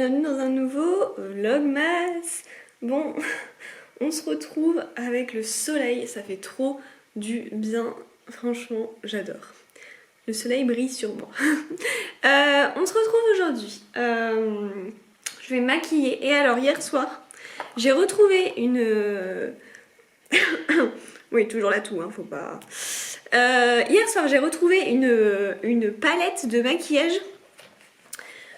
bienvenue dans un nouveau vlogmas. Bon, on se retrouve avec le soleil, ça fait trop du bien, franchement j'adore. Le soleil brille sur moi. On se retrouve aujourd'hui, je vais me maquiller. Et alors hier soir, j'ai retrouvé une... oui, toujours la toux, hein, faut pas... hier soir j'ai retrouvé une palette de maquillage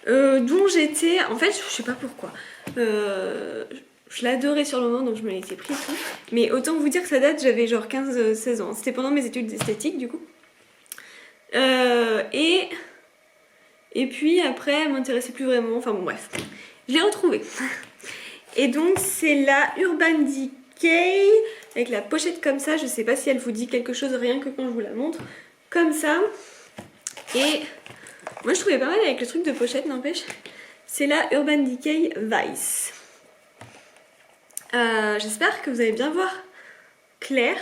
dont j'étais, en fait je sais pas pourquoi, je l'adorais sur le moment donc je me l'étais pris tout, mais autant vous dire que ça date, j'avais genre 15-16 ans, c'était pendant mes études d'esthétique du coup, et puis après elle m'intéressait plus vraiment, enfin bon bref, je l'ai retrouvée. Et donc c'est la Urban Decay avec la pochette comme ça, je sais pas si elle vous dit quelque chose rien que quand je vous la montre, comme ça. Et moi je trouvais pas mal avec le truc de pochette, n'empêche. C'est la Urban Decay Vice. J'espère que vous allez bien voir clair.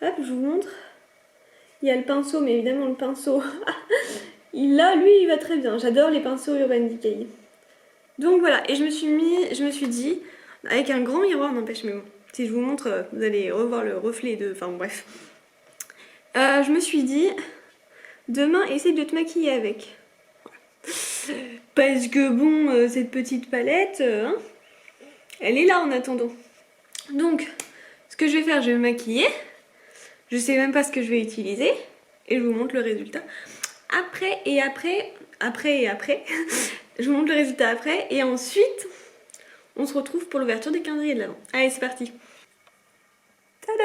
Hop, je vous montre. Il y a le pinceau, mais évidemment le pinceau, là lui il va très bien. J'adore les pinceaux Urban Decay. Donc voilà, et je me suis dit, avec un grand miroir, n'empêche, mais bon, si je vous montre, vous allez revoir le reflet de... Enfin bref. Je me suis dit, demain, essaye de te maquiller avec. Parce que bon, cette petite palette, hein, elle est là en attendant. Donc, ce que je vais faire, je vais me maquiller. Je sais même pas ce que je vais utiliser. Et je vous montre le résultat. Après, je vous montre le résultat après. Et ensuite, on se retrouve pour l'ouverture des calendriers de l'Avent. Allez, c'est parti. Tada!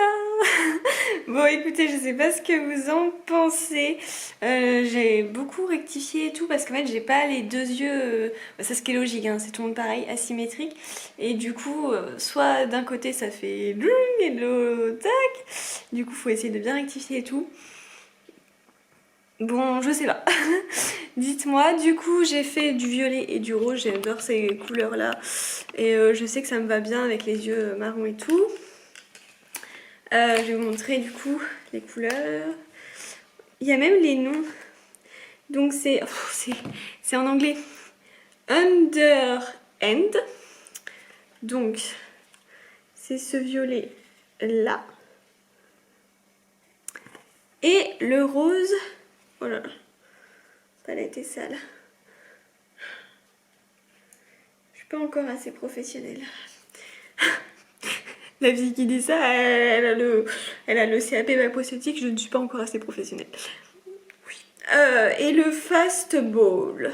Bon écoutez, je sais pas ce que vous en pensez, j'ai beaucoup rectifié et tout parce qu'en fait j'ai pas les deux yeux, ça ce qui est logique, hein, c'est tout le monde pareil, asymétrique, et du coup soit d'un côté ça fait bling et de l'autre tac, du coup faut essayer de bien rectifier et tout. Bon, je sais pas. Dites-moi, du coup j'ai fait du violet et du rose, j'adore ces couleurs là, et je sais que ça me va bien avec les yeux marron et tout. Je vais vous montrer du coup les couleurs. Il y a même les noms. Donc c'est en anglais. Under End. Donc c'est ce violet là. Et le rose. Oh là là. Palette est sale. Je suis pas encore assez professionnelle. La fille qui dit ça, elle a le CAP bac esthétique, je ne suis pas encore assez professionnelle. Oui. Et le Fast Ball.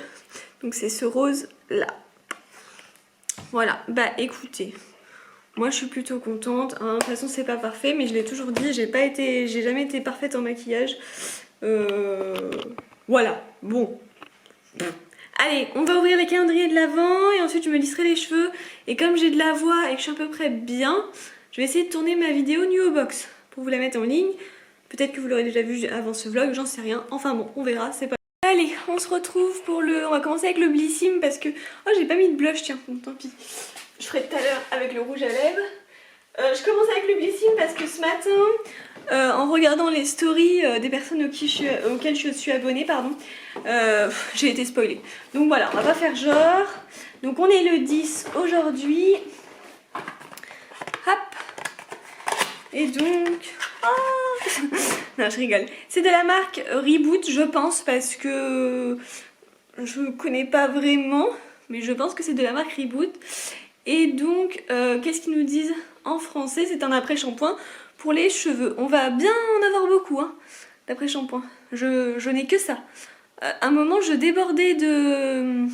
Donc c'est ce rose là. Voilà, bah écoutez, moi je suis plutôt contente, hein. De toute façon c'est pas parfait, mais je l'ai toujours dit, j'ai jamais été parfaite en maquillage. Voilà, bon. Allez, on va ouvrir les calendriers de l'Avent et ensuite je me lisserai les cheveux. Et comme j'ai de la voix et que je suis à peu près bien, je vais essayer de tourner ma vidéo Nuo Box pour vous la mettre en ligne. Peut-être que vous l'aurez déjà vu avant ce vlog, j'en sais rien. Enfin bon, on verra, c'est pas... Allez, on se retrouve pour le... On va commencer avec le Blissim parce que... Oh, j'ai pas mis de blush, tiens, bon, tant pis. Je ferai tout à l'heure avec le rouge à lèvres. Je commence avec le Blissim parce que ce matin, en regardant les stories des personnes auxquelles je suis abonnée, pardon, j'ai été spoilée. Donc voilà, on va pas faire genre. Donc on est le 10 aujourd'hui. Hop. Et donc... Oh non, je rigole. C'est de la marque Reboot, je pense, parce que je connais pas vraiment, mais je pense que c'est de la marque Reboot. Et donc, qu'est-ce qu'ils nous disent en français? C'est un après-shampoing pour les cheveux. On va bien en avoir beaucoup, hein, d'après-shampoing. Je n'ai que ça. À un moment, je débordais de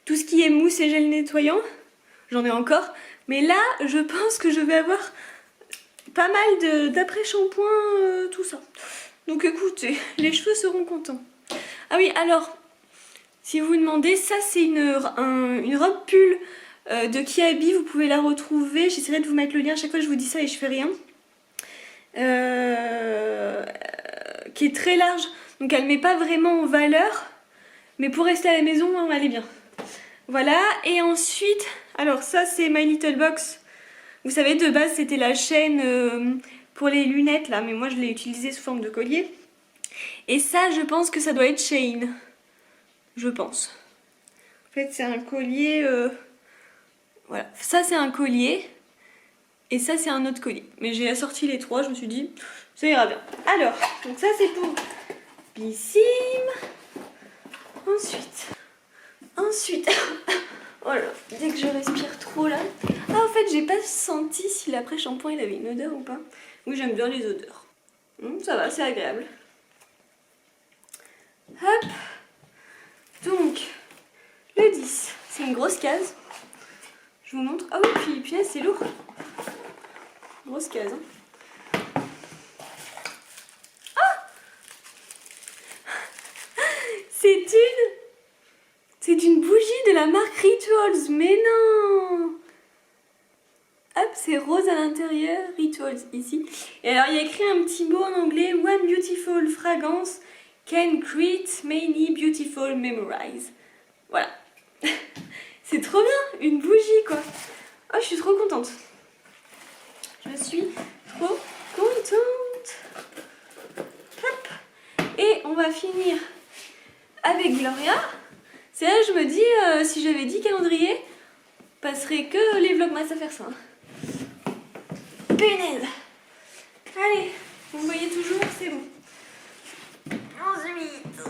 tout ce qui est mousse et gel nettoyant. J'en ai encore. Mais là, je pense que je vais avoir pas mal d'après-shampoing, tout ça. Donc écoutez, les cheveux seront contents. Ah oui, alors, si vous vous demandez, ça c'est une robe pull de Kiabi, vous pouvez la retrouver. J'essaierai de vous mettre le lien, à chaque fois je vous dis ça et je fais rien. Qui est très large, donc elle met pas vraiment en valeur, mais pour rester à la maison, elle est bien. Voilà, et ensuite, alors ça c'est My Little Box. Vous savez, de base c'était la chaîne pour les lunettes là, mais moi je l'ai utilisée sous forme de collier. Et ça, je pense que ça doit être Shein. Je pense. En fait, c'est un collier... Voilà, ça c'est un collier. Et ça c'est un autre collier. Mais j'ai assorti les trois, je me suis dit, ça ira bien. Alors, donc ça c'est pour Bissim. Ensuite, oh là, dès que je respire trop là. Ah, en fait, j'ai pas senti si l'après-shampoing il avait une odeur ou pas. Oui, j'aime bien les odeurs. Ça va, c'est agréable. Hop. Donc, le 10, c'est une grosse case. Je vous montre. Ah oui, puis là, c'est lourd. Grosse case. Hein. Ah, c'est une bougie de la marque Rituals. Mais non. Hop, c'est rose à l'intérieur, Rituals ici. Et alors il y a écrit un petit mot en anglais, One beautiful fragrance can create many beautiful memories. Voilà. C'est trop bien, une bougie quoi. Oh, je suis trop contente. Je suis trop contente. Hop. Et on va finir avec Gloria. C'est là je me dis, si j'avais dit calendrier, passerait que les vlogmas à faire ça. Punaise. Allez, vous me voyez toujours, c'est bon. Ensuite,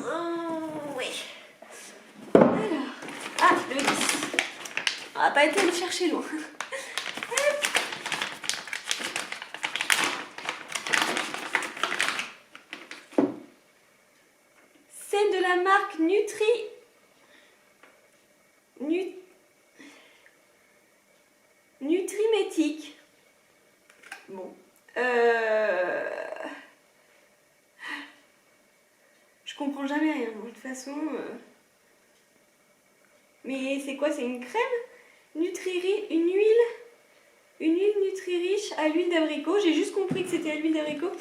oui. Alors, ah, le 10. On va pas été aller chercher loin. C'est de la marque Nutrimétique. Bon. Je comprends jamais rien. De toute façon. Mais c'est quoi? C'est une crème? Une huile Nutri-Riche à l'huile d'abricot. J'ai juste compris que c'était à l'huile d'abricot.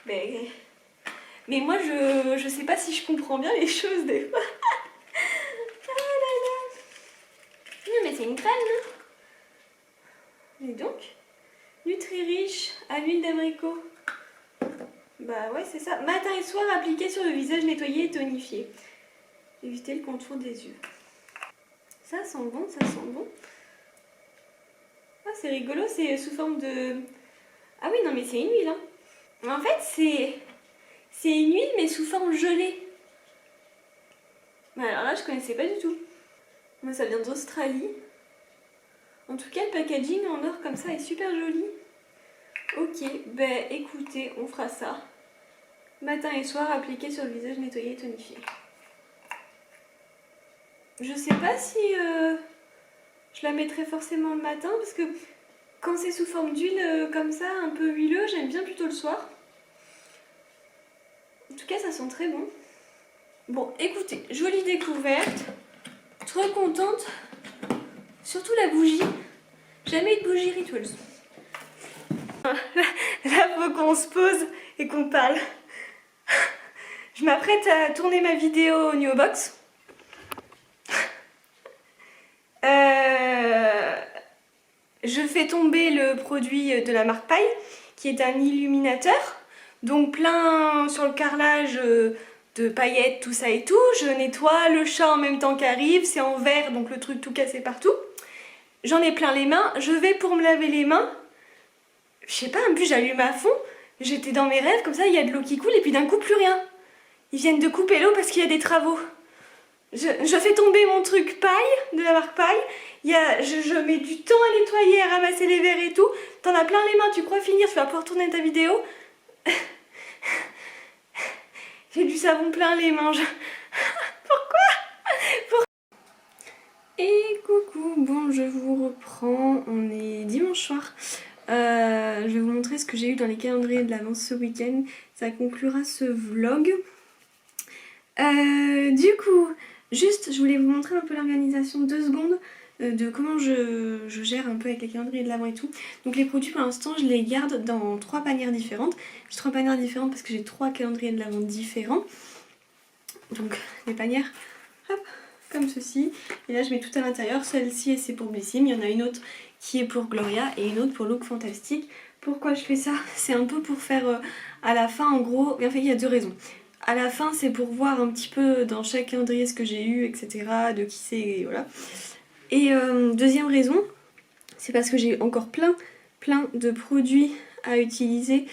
Mais moi, je sais pas si je comprends bien les choses des fois. Oh là là. Non, mais c'est une crème, non? Et donc, Nutri-Riche à l'huile d'abricot. Bah ouais, c'est ça. Matin et soir, appliqué sur le visage, nettoyé et tonifié. Éviter le contour des yeux. Ça sent bon, ça sent bon. Ah, c'est rigolo, c'est sous forme de... Ah oui, non, mais c'est une huile, hein. En fait, c'est une huile, mais sous forme gelée. Alors là, je connaissais pas du tout. Moi, ça vient d'Australie. En tout cas, le packaging en or comme ça est super joli. Ok, ben écoutez, on fera ça. Matin et soir, appliqué sur le visage, nettoyé et tonifié. Je sais pas si je la mettrai forcément le matin, parce que quand c'est sous forme d'huile comme ça, un peu huileux, j'aime bien plutôt le soir. En tout cas, ça sent très bon. Bon, écoutez, jolie découverte. Trop contente. Surtout la bougie. Jamais eu de bougie Rituals. Là, faut qu'on se pose et qu'on parle. Je m'apprête à tourner ma vidéo New Box. Je fais tomber le produit de la marque Paille, qui est un illuminateur. Donc plein sur le carrelage de paillettes, tout ça et tout. Je nettoie le chat en même temps qu'arrive. C'est en verre, donc le truc tout cassé partout. J'en ai plein les mains. Je vais pour me laver les mains. Je sais pas, en plus j'allume à fond. J'étais dans mes rêves, comme ça il y a de l'eau qui coule et puis d'un coup plus rien. Ils viennent de couper l'eau parce qu'il y a des travaux. Je fais tomber mon truc Paille, de la marque Paille. Je mets du temps à nettoyer, à ramasser les verres et tout. T'en as plein les mains, tu crois finir, tu vas pouvoir tourner ta vidéo. J'ai du savon plein les mains. Pourquoi? Et coucou, bon je vous reprends, on est dimanche soir. Je vais vous montrer ce que j'ai eu dans les calendriers de l'avance ce week-end. Ça conclura ce vlog. Du coup, juste je voulais vous montrer un peu l'organisation 2 secondes de comment je gère un peu avec les calendriers de l'avant et tout. Donc les produits pour l'instant je les garde dans 3 panières différentes. J'ai 3 panières différentes parce que j'ai 3 calendriers de l'avant différents. Donc les panières, hop, comme ceci. Et là je mets tout à l'intérieur. Celle-ci c'est pour Bissim, il y en a une autre qui est pour Gloria et une autre pour Look Fantastique. Pourquoi je fais ça? C'est un peu pour faire à la fin en gros, en fait il y a 2 raisons. à la fin c'est pour voir un petit peu dans chaque calendrier ce que j'ai eu, etc. De qui c'est, et voilà. Et deuxième raison, c'est parce que j'ai encore plein de produits à utiliser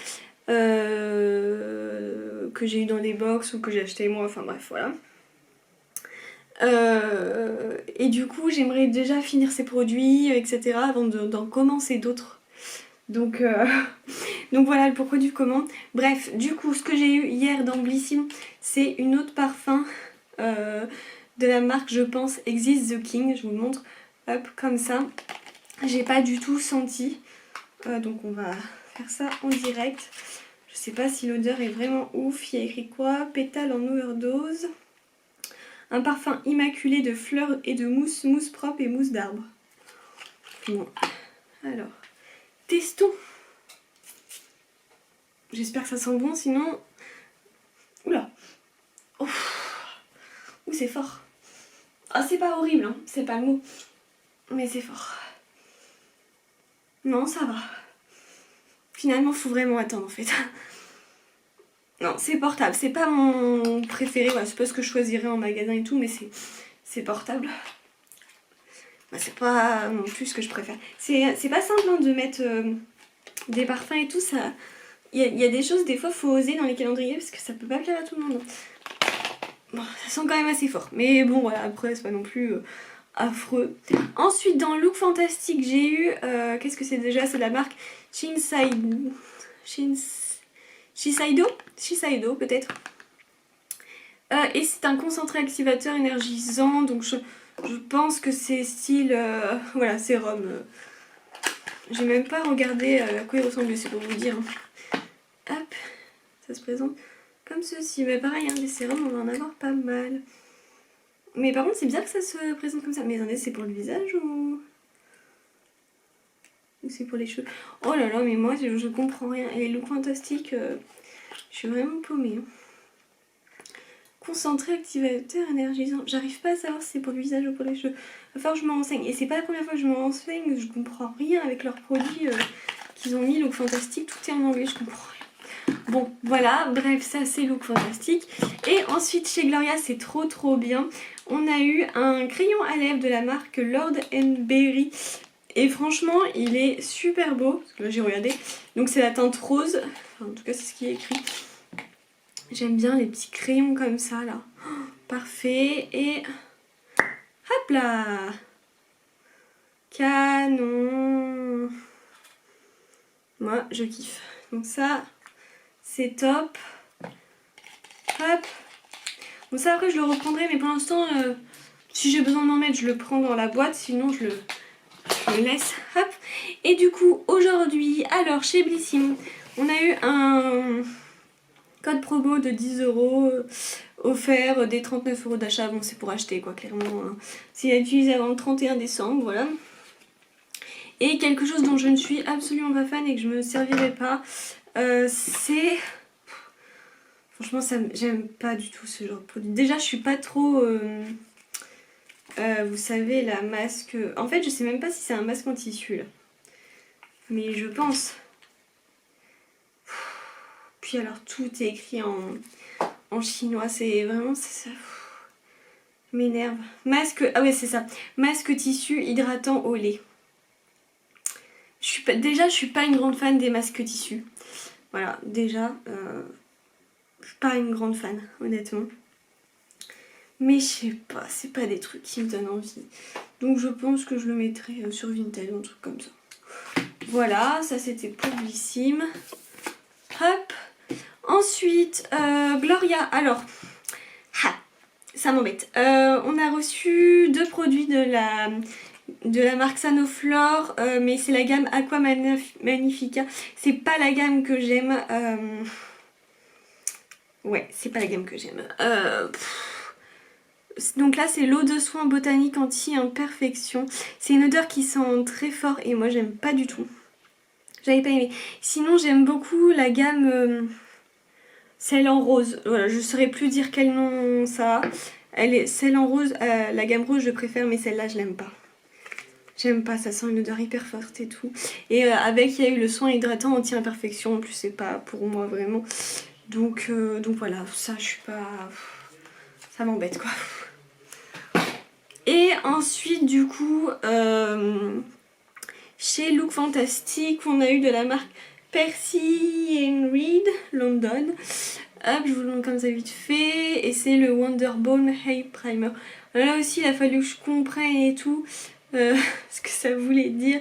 que j'ai eu dans des box ou que j'ai acheté moi, enfin bref, voilà. Et du coup j'aimerais déjà finir ces produits, etc. avant d'en commencer d'autres. Donc, donc voilà le pourquoi du comment. Bref, du coup ce que j'ai eu hier dans Blissim, c'est une autre parfum de la marque, je pense, Exist the King. Je vous le montre, hop, comme ça. J'ai pas du tout senti, donc on va faire ça en direct. Je sais pas si l'odeur est vraiment ouf. Il y a écrit quoi? Pétales en overdose. Un parfum immaculé de fleurs et de mousse, mousse propre et mousse d'arbre. Bon, alors, testons. J'espère que ça sent bon, sinon... Oula. Ouh, c'est fort. Ah, c'est pas horrible, hein. C'est pas le mot. Mais c'est fort. Non, ça va. Finalement, faut vraiment attendre, en fait. Non, c'est portable. C'est pas mon préféré. Voilà, c'est pas ce que je choisirais en magasin et tout, mais c'est portable. C'est pas non plus ce que je préfère. C'est pas simple hein, de mettre des parfums et tout. Ça, il y a des choses, des fois, faut oser dans les calendriers parce que ça peut pas plaire à tout le monde. Bon, ça sent quand même assez fort. Mais bon, voilà, après, c'est pas non plus affreux. Ensuite, dans Look Fantastique, j'ai eu... qu'est-ce que c'est déjà? C'est la marque Shiseido. Shiseido, peut-être. Et c'est un concentré activateur énergisant. Donc, je pense que c'est style... voilà, sérum. J'ai même pas regardé à quoi il ressemble, c'est pour vous dire. Hop, ça se présente comme ceci. Mais pareil, hein, des sérums, on va en avoir pas mal. Mais par contre, c'est bizarre que ça se présente comme ça. Mais attendez, c'est pour le visage ou c'est pour les cheveux? Oh là là, mais moi, je comprends rien. Et les looks fantastiques, je suis vraiment paumée. Concentré activateur énergisant. J'arrive pas à savoir si c'est pour le visage ou pour les cheveux. Il va falloir que je me renseigne. Et c'est pas la première fois que je me renseigne. Je comprends rien avec leurs produits qu'ils ont mis. Look Fantastique, tout est en anglais, je comprends rien. Bon, voilà. Bref, ça c'est Look Fantastique. Et ensuite, chez Gloria, c'est trop bien. On a eu un crayon à lèvres de la marque Lord & Berry. Et franchement, il est super beau. Parce que là, j'ai regardé. Donc c'est la teinte rose. Enfin, en tout cas, c'est ce qui est écrit. J'aime bien les petits crayons comme ça là. Oh, parfait. Et hop là. Canon. Moi je kiffe. Donc ça c'est top. Hop. Bon ça après je le reprendrai mais pour l'instant si j'ai besoin d'en mettre je le prends dans la boîte. Sinon je le laisse. Hop. Et du coup aujourd'hui alors chez Blissim on a eu un... code promo de 10 € offert des 39 € d'achat. Bon, c'est pour acheter quoi, clairement. Hein. C'est à utiliser avant le 31 décembre, voilà. Et quelque chose dont je ne suis absolument pas fan et que je me servirai pas, c'est... Franchement, j'aime pas du tout ce genre de produit. Déjà, je suis pas trop... vous savez, la masque... En fait, je sais même pas si c'est un masque en tissu, là. Mais je pense... Puis alors, tout est écrit en chinois. C'est vraiment... ça m'énerve. Masque... Ah ouais, c'est ça. Masque tissu hydratant au lait. Déjà, je suis pas une grande fan des masques tissu. Voilà, déjà... je suis pas une grande fan, honnêtement. Mais je sais pas, c'est pas des trucs qui me donnent envie. Donc je pense que je le mettrai sur Vinted ou un truc comme ça. Voilà, ça c'était pour Blissim. Hop. Ensuite, Gloria. Alors, ça m'embête. On a reçu 2 produits de la marque Sanoflore, mais c'est la gamme Aqua Magnifica. C'est pas la gamme que j'aime. Ouais, c'est pas la gamme que j'aime. Donc là c'est l'eau de soin botanique anti-imperfection. C'est une odeur qui sent très fort et moi j'aime pas du tout. J'avais pas aimé. Sinon j'aime beaucoup la gamme celle en rose. Voilà, je saurais plus dire quel nom ça a. Celle en rose, la gamme rose je préfère mais celle-là je l'aime pas. J'aime pas, ça sent une odeur hyper forte et tout. Et avec il y a eu le soin hydratant anti-imperfection. En plus c'est pas pour moi vraiment. Donc voilà, ça je suis pas... Ça m'embête quoi. Et ensuite du coup, chez Look Fantastic, on a eu de la marque Percy & Reed London. Hop, je vous le montre comme ça vite fait. Et c'est le Wonder Balm Hair Primer. Là aussi, il a fallu que je comprenne et tout ce que ça voulait dire.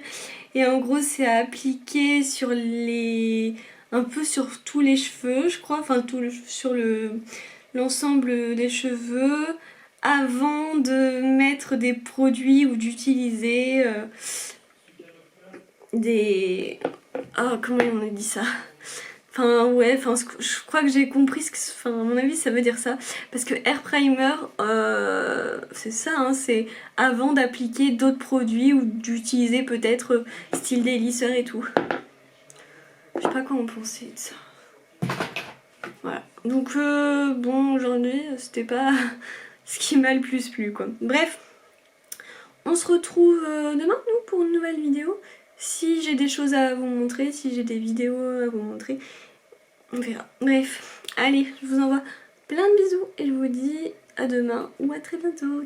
Et en gros, c'est à appliquer sur les... un peu sur tous les cheveux, je crois. Enfin, sur l'ensemble des cheveux. Avant de mettre des produits ou d'utiliser des... Ah, comment on a dit ça? Enfin ouais, enfin, je crois que j'ai compris ce que... Enfin à mon avis ça veut dire ça. Parce que Hair Primer, c'est ça, hein, c'est avant d'appliquer d'autres produits ou d'utiliser peut-être style déliceur et tout. Je sais pas quoi en penser de ça. Voilà. Donc bon, aujourd'hui c'était pas ce qui m'a le plus plu quoi. Bref, on se retrouve demain nous pour une nouvelle vidéo. Si j'ai des choses à vous montrer, si j'ai des vidéos à vous montrer, on verra. Bref, allez, je vous envoie plein de bisous et je vous dis à demain ou à très bientôt.